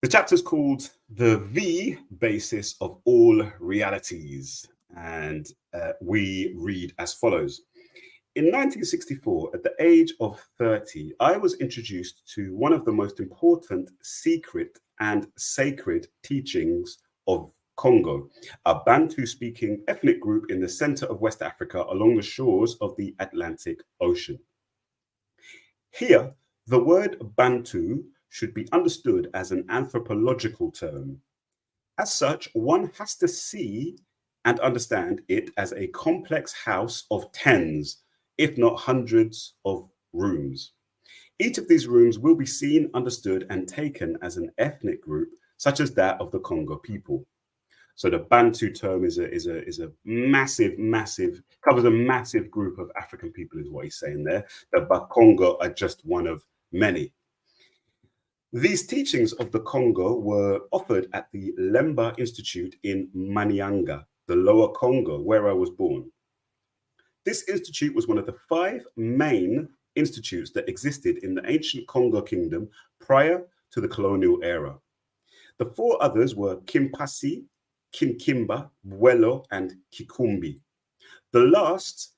The chapter is called The Basis of All Realities, and we read as follows. In 1964, at the age of 30, I was introduced to one of the most important secret and sacred teachings of Congo, a Bantu-speaking ethnic group in the center of West Africa along the shores of the Atlantic Ocean. Here, the word Bantu should be understood as an anthropological term. As such, one has to see and understand it as a complex house of tens, if not hundreds of rooms. Each of these rooms will be seen, understood, and taken as an ethnic group, such as that of the Congo people. So the Bantu term is a massive, covers a massive group of African people, is what he's saying there. The Bakongo are just one of many. These teachings of the Congo were offered at the Lemba Institute in Manianga, the Lower Congo, where I was born. This institute was one of the 5 main institutes that existed in the ancient Congo kingdom prior to the colonial era. The 4 others were Kimpasi, Kimba, Bwelo, and Kikumbi. The last,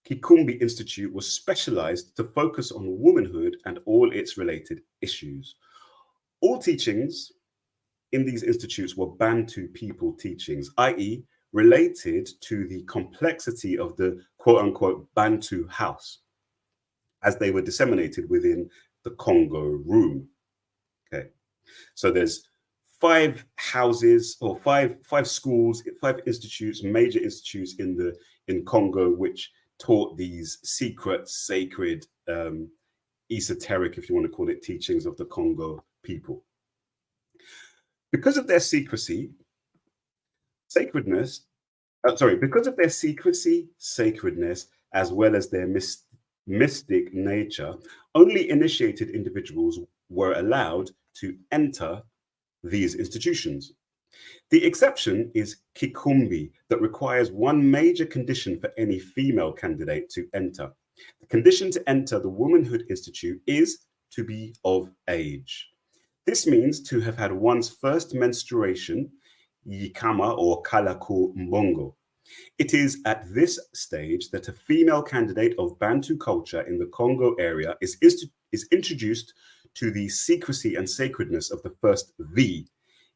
Kikumbi Institute, was specialized to focus on womanhood and all its related issues. All teachings in these institutes were Bantu people teachings, i.e., related to the complexity of the quote-unquote Bantu house, as they were disseminated within the Congo room. Okay, so there's 5 houses or five schools, 5 institutes, major institutes in Congo, which taught these secret, sacred, esoteric, if you want to call it, teachings of the Congo people. Because of their secrecy, sacredness, as well as their mystic nature, only initiated individuals were allowed to enter these institutions. The exception is Kikumbi, that requires one major condition for any female candidate to enter. The condition to enter the Womanhood Institute is to be of age. This means to have had one's first menstruation, Yikama or Kalaku Mbongo. It is at this stage that a female candidate of Bantu culture in the Congo area is introduced to the secrecy and sacredness of the first V,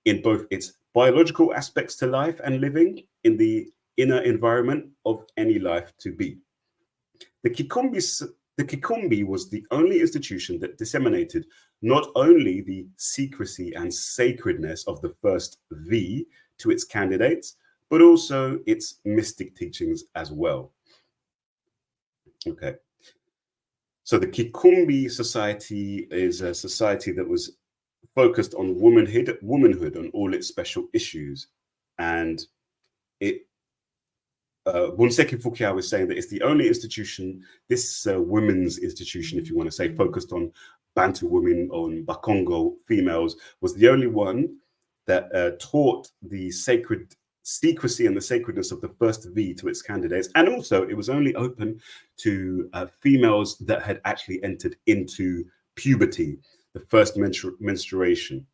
in both its biological aspects to life and living in the inner environment of any life to be. The Kikumbi was the only institution that disseminated not only the secrecy and sacredness of the first V to its candidates, but also its mystic teachings as well. Okay. So the Kikumbi society is a society that was focused on womanhood and all its special issues. And Bunseki Fu-Kiau is saying that it's the only institution, this women's institution, if you want to say, focused on Bantu women, on Bakongo females, was the only one that taught the secrecy and the sacredness of the first V to its candidates. And also it was only open to females that had actually entered into puberty, the first menstruation.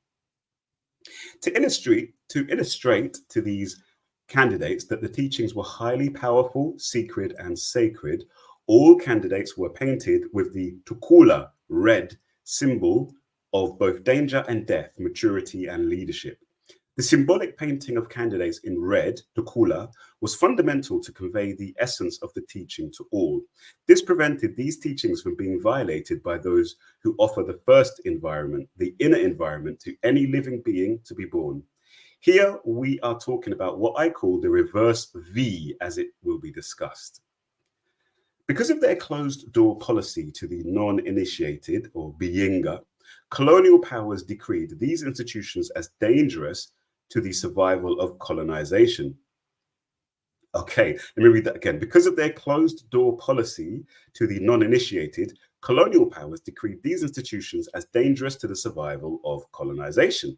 To illustrate to these candidates that the teachings were highly powerful, secret, and sacred, all candidates were painted with the tukula, red, symbol of both danger and death, maturity and leadership. The symbolic painting of candidates in red, tukula, was fundamental to convey the essence of the teaching to all. This prevented these teachings from being violated by those who offer the first environment, the inner environment, to any living being to be born. Here we are talking about what I call the reverse V, as it will be discussed. Because of their closed door policy to the non-initiated, or Biyinga, colonial powers decreed these institutions as dangerous to the survival of colonization. Okay, let me read that again. Because of their closed door policy to the non-initiated, colonial powers decreed these institutions as dangerous to the survival of colonization.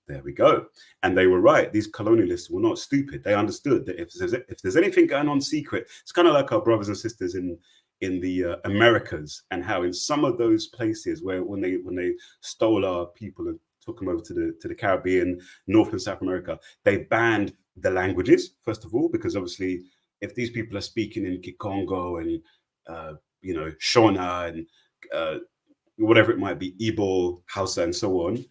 There we go. And they were right. These colonialists were not stupid. They understood that if there's anything going on secret, it's kind of like our brothers and sisters in the Americas, and how in some of those places where when they stole our people took them over to the Caribbean, North and South America, they banned the languages, first of all, because obviously if these people are speaking in Kikongo and, Shona and whatever it might be, Igbo, Hausa, and so on,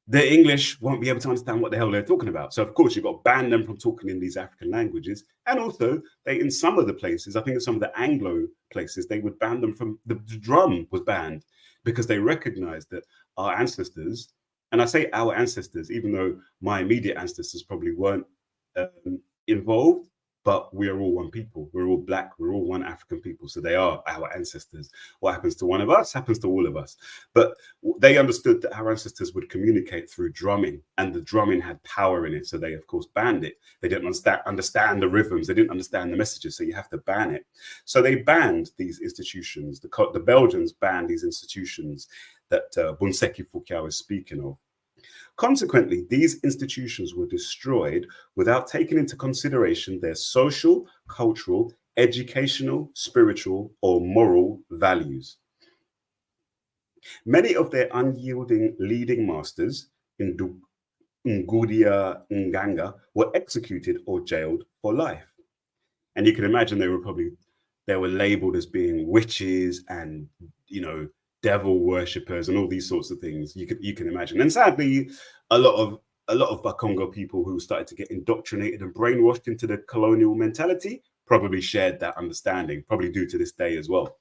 the English won't be able to understand what the hell they're talking about. So, of course, you've got to ban them from talking in these African languages. And also, in some of the places, I think in some of the Anglo places, they would ban them from, the drum was banned because they recognized that our ancestors, and I say our ancestors, even though my immediate ancestors probably weren't involved, but we are all one people. We're all Black. We're all one African people. So they are our ancestors. What happens to one of us happens to all of us. But they understood that our ancestors would communicate through drumming, and the drumming had power in it. So they, of course, banned it. They didn't understand the rhythms. They didn't understand the messages. So you have to ban it. So they banned these institutions. The Belgians banned these institutions that Bunseki Fu-Kiau is speaking of. Consequently, these institutions were destroyed without taking into consideration their social, cultural, educational, spiritual, or moral values. Many of their unyielding leading masters, Ngudia Nganga, were executed or jailed for life. And you can imagine they were labeled as being witches and, devil worshippers and all these sorts of things. You can imagine. And sadly, a lot of Congo people who started to get indoctrinated and brainwashed into the colonial mentality probably shared that understanding, probably do to this day as well.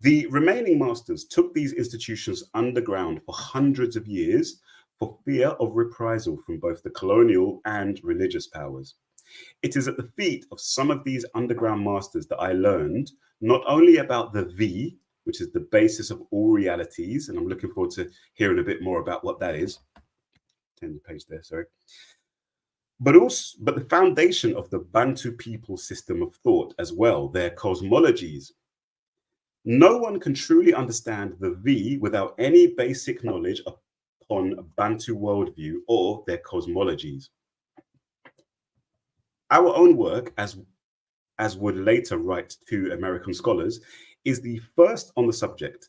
The remaining masters took these institutions underground for hundreds of years for fear of reprisal from both the colonial and religious powers. It is at the feet of some of these underground masters that I learned not only about the V, which is the basis of all realities, and I'm looking forward to hearing a bit more about what that is. Turn the page there, sorry. But the foundation of the Bantu people system of thought as well, their cosmologies. No one can truly understand the V without any basic knowledge upon Bantu worldview or their cosmologies. Our own work, as would later write to American scholars, is the first on the subject.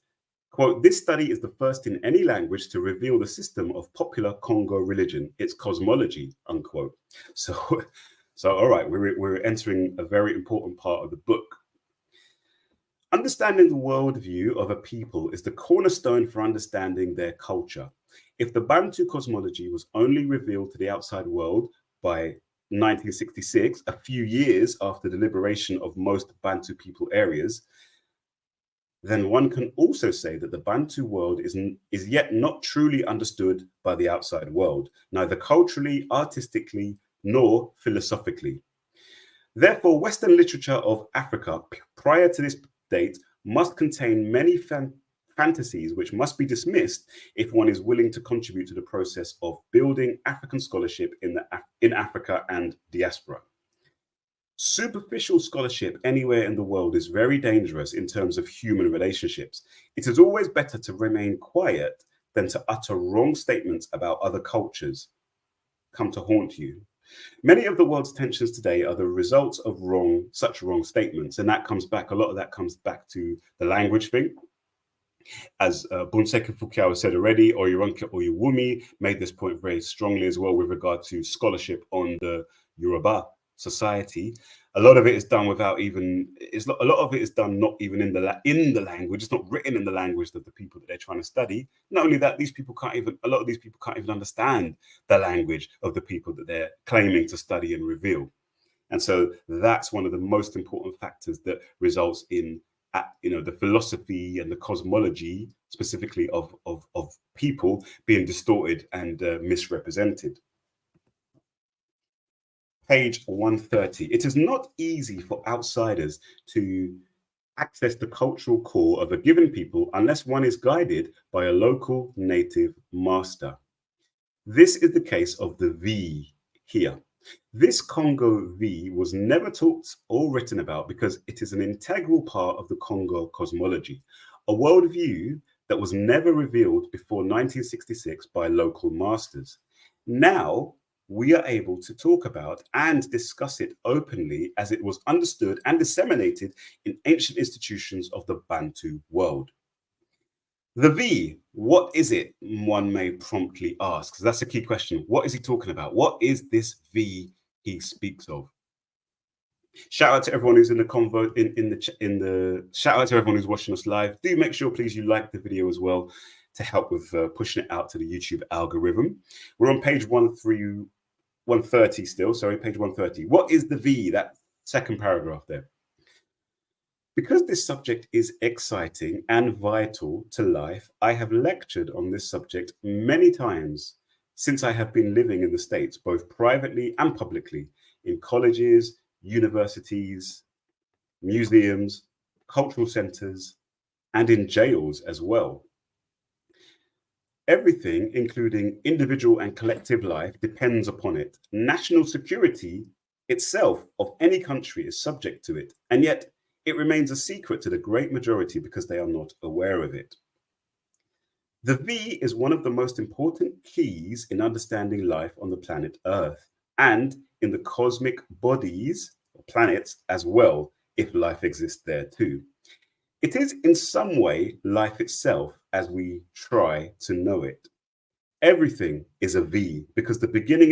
Quote, this study is the first in any language to reveal the system of popular Congo religion, its cosmology, unquote. So all right, we're entering a very important part of the book. Understanding the worldview of a people is the cornerstone for understanding their culture. If the Bantu cosmology was only revealed to the outside world by 1966, a few years after the liberation of most Bantu people areas, then one can also say that the Bantu world is yet not truly understood by the outside world, neither culturally, artistically, nor philosophically. Therefore, Western literature of Africa prior to this date must contain many fantasies which must be dismissed if one is willing to contribute to the process of building African scholarship in Africa and diaspora. Superficial scholarship anywhere in the world is very dangerous in terms of human relationships. It is always better to remain quiet than to utter wrong statements about other cultures come to haunt you. Many of the world's tensions today are the results of such wrong statements. And a lot of that comes back to the language thing. As Bunseki Fu-Kiau said already, Oyeronke Oyewumi made this point very strongly as well with regard to scholarship on the Yoruba society. A lot of it is done not even in the language. It's not written in the language of the people that they're trying to study. Not only that, a lot of these people can't even understand the language of the people that they're claiming to study and reveal. And so that's one of the most important factors that results in the philosophy and the cosmology specifically of people being distorted and misrepresented. Page 130. It is not easy for outsiders to access the cultural core of a given people unless one is guided by a local native master. This is the case of the V here. This Congo V was never taught or written about because it is an integral part of the Congo cosmology, a worldview that was never revealed before 1966 by local masters. Now, we are able to talk about and discuss it openly as it was understood and disseminated in ancient institutions of the Bantu world. The V, what is it? One may promptly ask. So that's a key question. What is he talking about? What is this V he speaks of? Shout out to everyone who's in the convo, in the shout out to everyone who's watching us live. Do make sure, please, you like the video as well to help with pushing it out to the YouTube algorithm. We're on page 130 still. Sorry, page 130. What is the V? That second paragraph there. Because this subject is exciting and vital to life, I have lectured on this subject many times since I have been living in the States, both privately and publicly, in colleges, universities, museums, cultural centers, and in jails as well. Everything, including individual and collective life, depends upon it. National security itself of any country is subject to it, and yet it remains a secret to the great majority because they are not aware of it. The V is one of the most important keys in understanding life on the planet Earth and in the cosmic bodies or planets as well, if life exists there too. It is in some way life itself as we try to know it. Everything is a V because the beginning